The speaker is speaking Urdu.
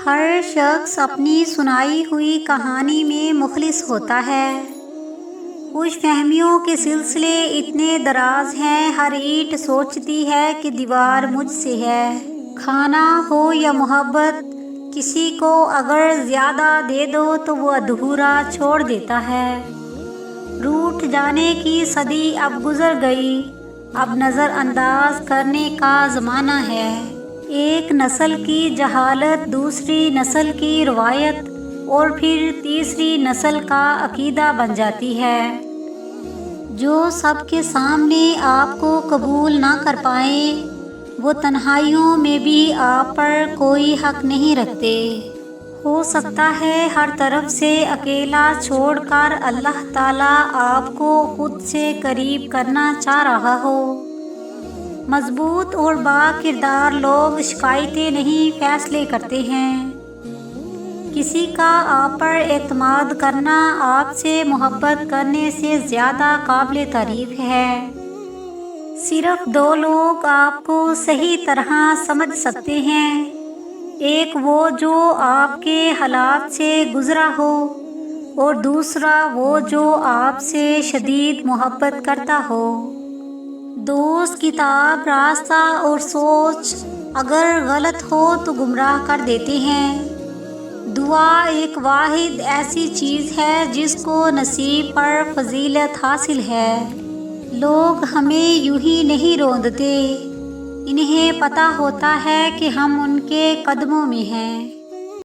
ہر شخص اپنی سنائی ہوئی کہانی میں مخلص ہوتا ہے۔ خوش فہمیوں کے سلسلے اتنے دراز ہیں، ہر اینٹ سوچتی ہے کہ دیوار مجھ سے ہے۔ کھانا ہو یا محبت، کسی کو اگر زیادہ دے دو تو وہ ادھورا چھوڑ دیتا ہے۔ روٹھ جانے کی صدی اب گزر گئی، اب نظر انداز کرنے کا زمانہ ہے۔ ایک نسل کی جہالت دوسری نسل کی روایت اور پھر تیسری نسل کا عقیدہ بن جاتی ہے۔ جو سب کے سامنے آپ کو قبول نہ کر پائیں، وہ تنہائیوں میں بھی آپ پر کوئی حق نہیں رکھتے۔ ہو سکتا ہے ہر طرف سے اکیلا چھوڑ کر اللہ تعالیٰ آپ کو خود سے قریب کرنا چاہ رہا ہو۔ مضبوط اور با کردار لوگ شکایتیں نہیں فیصلے کرتے ہیں۔ کسی کا آپ پر اعتماد کرنا آپ سے محبت کرنے سے زیادہ قابل تعریف ہے۔ صرف دو لوگ آپ کو صحیح طرح سمجھ سکتے ہیں، ایک وہ جو آپ کے حالات سے گزرا ہو اور دوسرا وہ جو آپ سے شدید محبت کرتا ہو۔ دوست، کتاب، راستہ اور سوچ اگر غلط ہو تو گمراہ کر دیتے ہیں۔ دعا ایک واحد ایسی چیز ہے جس کو نصیب پر فضیلت حاصل ہے۔ لوگ ہمیں یوں ہی نہیں روندتے، انہیں پتہ ہوتا ہے کہ ہم ان کے قدموں میں ہیں۔